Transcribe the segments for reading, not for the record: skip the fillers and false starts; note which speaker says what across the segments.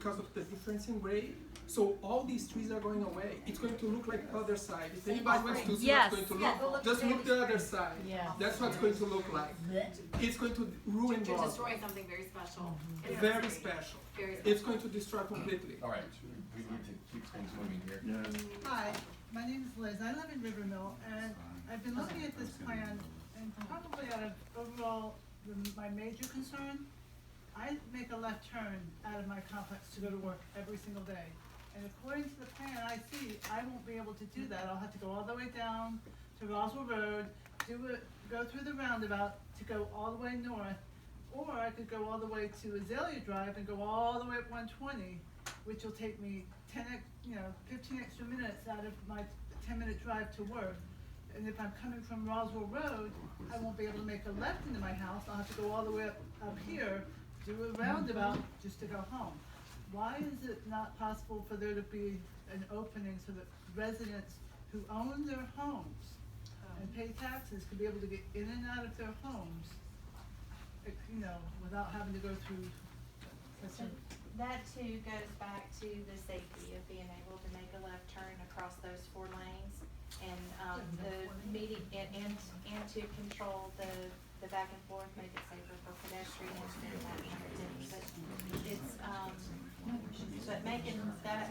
Speaker 1: because of the difference in grade. So all these trees are going away. It's going to look like the other side. If anybody wants to see
Speaker 2: Yes.
Speaker 1: what's going to look, just look the other side.
Speaker 2: Yeah.
Speaker 1: That's what it's going to look like. It's going to ruin
Speaker 3: You're
Speaker 1: Roswell.
Speaker 3: destroying something very special.
Speaker 1: Very special.
Speaker 3: Very special.
Speaker 1: It's going to destroy completely.
Speaker 4: All right, we need to keep things moving here.
Speaker 5: Hi, my name is Liz. I live in Rivermill, and I've been looking at this plan, and probably out of overall my major concern, I make a left turn out of my complex to go to work every single day. And according to the plan I see, I won't be able to do that. I'll have to go all the way down to Roswell Road, go through the roundabout to go all the way north, or I could go all the way to Azalea Drive and go all the way up 120, which will take me 15 extra minutes out of my 10-minute drive to work. And if I'm coming from Roswell Road, I won't be able to make a left into my house. I'll have to go all the way up here, do a roundabout just to go home. Why is it not possible for there to be an opening so that residents who own their homes and pay taxes could be able to get in and out of their homes, without having to go through such a...
Speaker 6: That too goes back to the safety of being able to make a left turn across those 4 lanes and the meeting and to control the back and forth, make it safer for pedestrians and that kind of thing. But it's but making that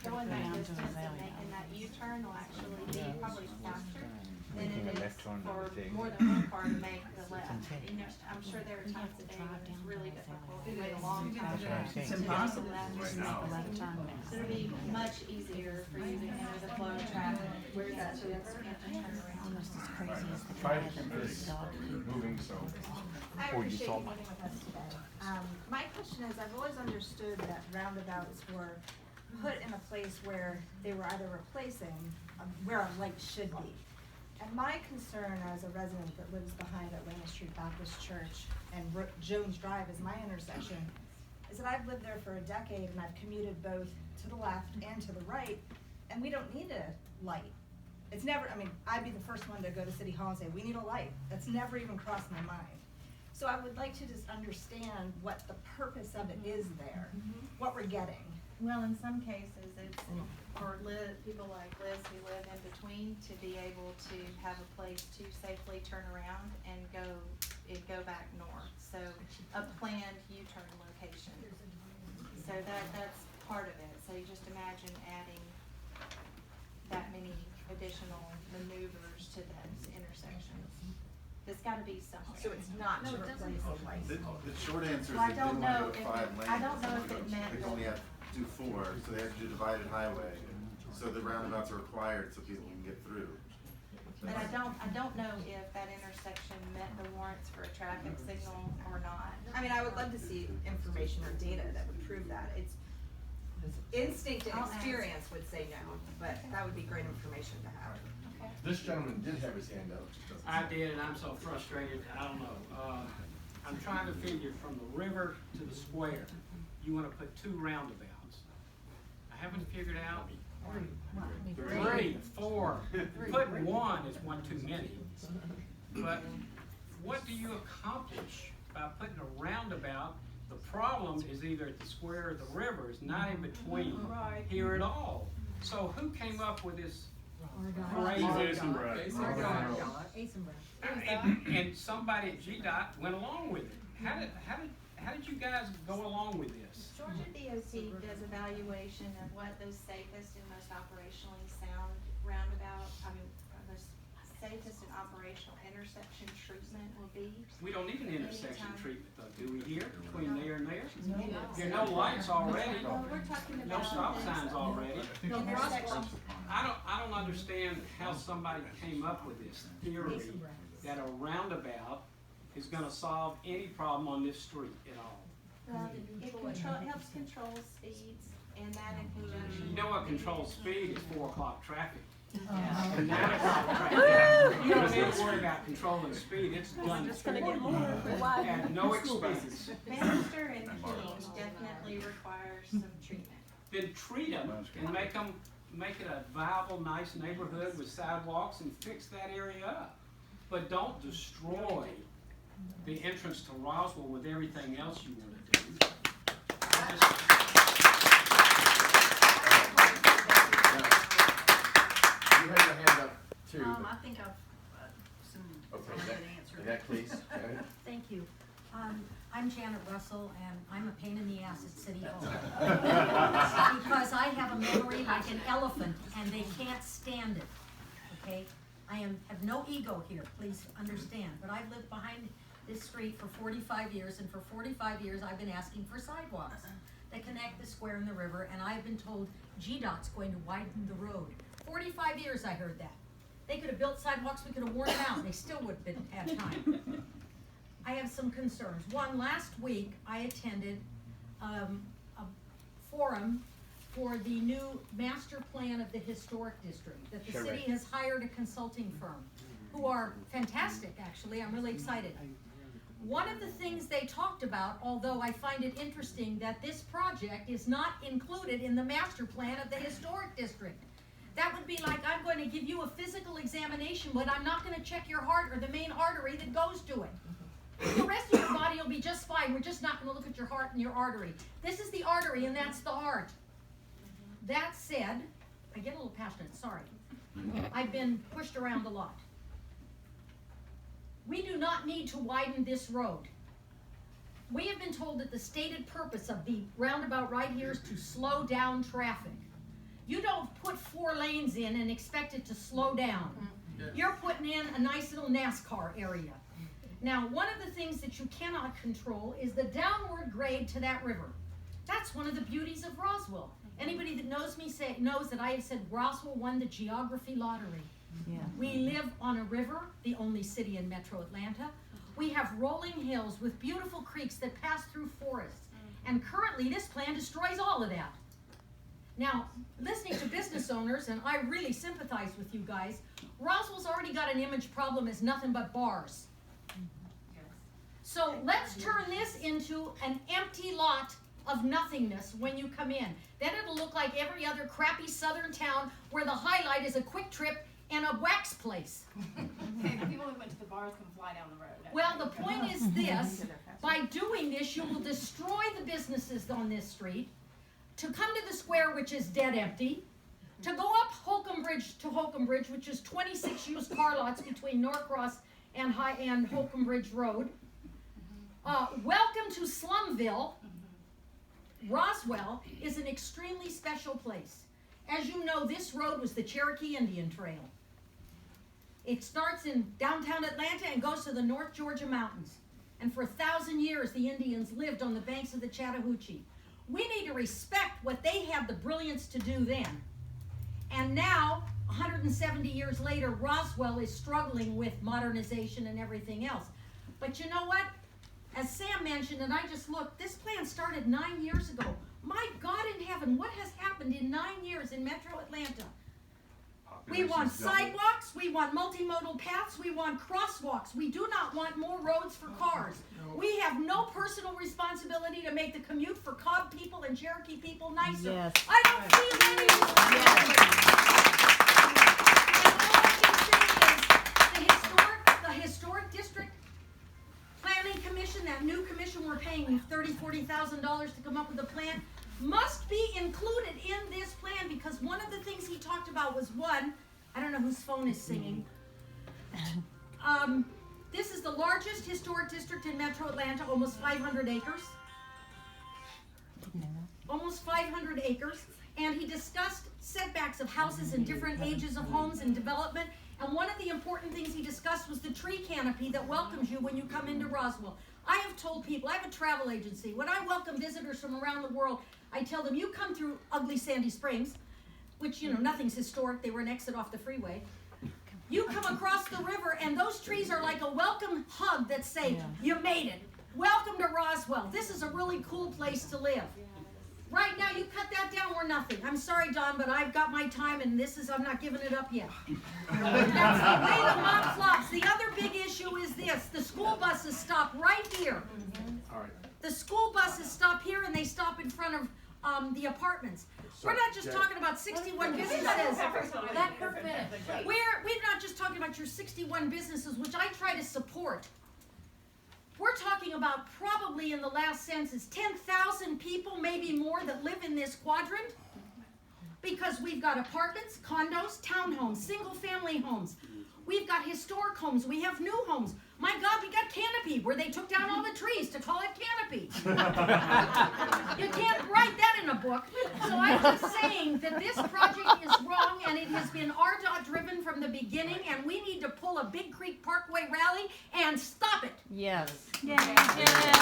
Speaker 6: going that distance and making that U-turn will actually be probably faster than it is for more than one car to make the left. I'm sure there are times a day when it's really difficult to wait a long time to make the left. So it'll be much easier for you to enter the flow of traffic where that is and to turn around.
Speaker 4: Try to keep this moving, so.
Speaker 7: I appreciate you meeting with us today. My question is, I've always understood that roundabouts were put in a place where they were either replacing where a light should be. And my concern as a resident that lives behind Atlanta Street Baptist Church and Jones Drive is my intersection, is that I've lived there for a decade and I've commuted both to the left and to the right, and we don't need a light. It's never, I'd be the first one to go to City Hall and say, we need a light. That's never even crossed my mind. So I would like to just understand what the purpose of it is there, what we're getting.
Speaker 6: Well, in some cases, it's for people like Liz who live in between to be able to have a place to safely turn around and go back north. So a planned U-turn location. So that's part of it. So you just imagine adding that many additional maneuvers to those intersections. There's got to be somewhere.
Speaker 7: So it's not to replace a light.
Speaker 8: The short answer is
Speaker 6: Well,
Speaker 8: they didn't want to go 5 lanes.
Speaker 6: I don't know if it meant
Speaker 8: They only have to do 4, so they have to do divided highway. So the roundabouts are required so people can get through.
Speaker 6: But I don't know if that intersection met the warrants for a traffic signal or not.
Speaker 7: I would love to see information or data that would prove that. It's instinct and experience would say no, but that would be great information to have.
Speaker 4: This gentleman did have his hand up.
Speaker 9: I did, and I'm so frustrated, I don't know. I'm trying to figure from the river to the square, you want to put 2 roundabouts. I haven't figured out 3, 4. Putting 1 is one too many. But what do you accomplish by putting a roundabout? The problem is either at the square or the river. It's not in between here at all. So who came up with this crazy? And somebody at GDOT went along with it. How did you guys go along with this?
Speaker 6: Georgia DOT does evaluation of what those safest and most operationally sound the safest and operational intersection treatment will be.
Speaker 9: We don't need an intersection treatment though, do we here, between there and there? There are no lights already,
Speaker 6: Well, we're talking
Speaker 9: no
Speaker 6: about
Speaker 9: stop signs already.
Speaker 6: intersection.
Speaker 9: I don't understand how somebody came up with this theory that a roundabout is gonna solve any problem on this street at all.
Speaker 6: Well, it helps control speeds, and that in conjunction.
Speaker 9: You know what controls speed is 4 o'clock traffic. And 9 o'clock traffic. You don't need to worry about controlling speed, it's done at no expense.
Speaker 6: Master and King definitely requires some treatment.
Speaker 9: Then treat them and make it a viable, nice neighborhood with sidewalks and fix that area up. But don't destroy the entrance to Roswell with everything else you want to do.
Speaker 2: Russell, and I'm a pain in the ass at City Hall. Because I have a memory like an elephant, and they can't stand it, okay? I have no ego here, please understand, but I've lived behind this street for 45 years, and for 45 years I've been asking for sidewalks that connect the square and the river, and I've been told GDOT's going to widen the road. 45 years I heard that. They could have built sidewalks, we could have worn them out, and they still would have had time. I have some concerns. One, last week I attended a forum for the new master plan of the historic district that the city has hired a consulting firm who are fantastic, actually. I'm really excited. One of the things they talked about, although I find it interesting that this project is not included in the master plan of the historic district. That would be like, I'm going to give you a physical examination, but I'm not going to check your heart or the main artery that goes to it. The rest of your body will be just fine. We're just not going to look at your heart and your artery. This is the artery, and that's the heart. That said, I get a little passionate, sorry. I've been pushed around a lot. We do not need to widen this road. We have been told that the stated purpose of the roundabout right here is to slow down traffic. You don't put 4 lanes in and expect it to slow down. You're putting in a nice little NASCAR area. Now, one of the things that you cannot control is the downward grade to that river. That's one of the beauties of Roswell. Anybody that knows me knows that I have said Roswell won the geography lottery. Yeah. We live on a river, the only city in metro Atlanta. We have rolling hills with beautiful creeks that pass through forests. And currently this plan destroys all of that. Now, listening to business owners, and I really sympathize with you guys, Roswell's already got an image problem as nothing but bars. So let's turn this into an empty lot of nothingness when you come in. Then it'll look like every other crappy southern town where the highlight is a Quick Trip and a wax place.
Speaker 3: Okay, the people who went to the bars can fly down the road.
Speaker 2: Well, the point is this, by doing this, you will destroy the businesses on this street, to come to the square, which is dead empty, to go up Holcomb Bridge to Holcomb Bridge, which is 26 used car lots between Norcross and Holcomb Bridge Road. Welcome to Slumville. Roswell is an extremely special place. As you know, this road was the Cherokee Indian Trail. It starts in downtown Atlanta and goes to the North Georgia mountains. And for 1,000 years, the Indians lived on the banks of the Chattahoochee. We need to respect what they had the brilliance to do then. And now, 170 years later, Roswell is struggling with modernization and everything else. But you know what? As Sam mentioned, and I just looked, this plan started 9 years ago. My God in heaven, what has happened in 9 years in metro Atlanta? We want sidewalks, we want multimodal paths, we want crosswalks. We do not want more roads for cars. We have no personal responsibility to make the commute for Cobb people and Cherokee people nicer. Yes. I don't feel any And all I can say is the historic district planning commission, that new commission we're paying $30,000-$40,000 to come up with a plan, must be included in this plan, because one of the things he talked about was one, I don't know whose phone is singing. This is the largest historic district in metro Atlanta, almost 500 acres. Almost 500 acres. And he discussed setbacks of houses and different ages of homes and development. And one of the important things he discussed was the tree canopy that welcomes you when you come into Roswell. I have told people, I have a travel agency. When I welcome visitors from around the world, I tell them, you come through ugly Sandy Springs, which, you know, nothing's historic. They were an exit off the freeway. You come across the river, and those trees are like a welcome hug that say, you made it. Welcome to Roswell. This is a really cool place to live. Right now, you cut that down, we're nothing. I'm sorry, Don, but I've got my time, and I'm not giving it up yet. That's the way the mob flops. The other big issue is this. The school buses stop right here.
Speaker 4: All right.
Speaker 2: The school buses stop here, and they stop in front of the apartments. We're not just talking about 61 businesses. We're not just talking about your 61 businesses, which I try to support. We're talking about probably in the last census 10,000 people, maybe more, that live in this quadrant, because we've got apartments, condos, townhomes, single-family homes. We've got historic homes. We have new homes. My God, we got Canopy, where they took down all the trees to call it Canopy. You can't write that in a book. So I'm just saying that this project is wrong, and it has been RDOT driven from the beginning, and we need to pull a Big Creek Parkway rally and stop it.
Speaker 10: Yes.
Speaker 2: Yeah.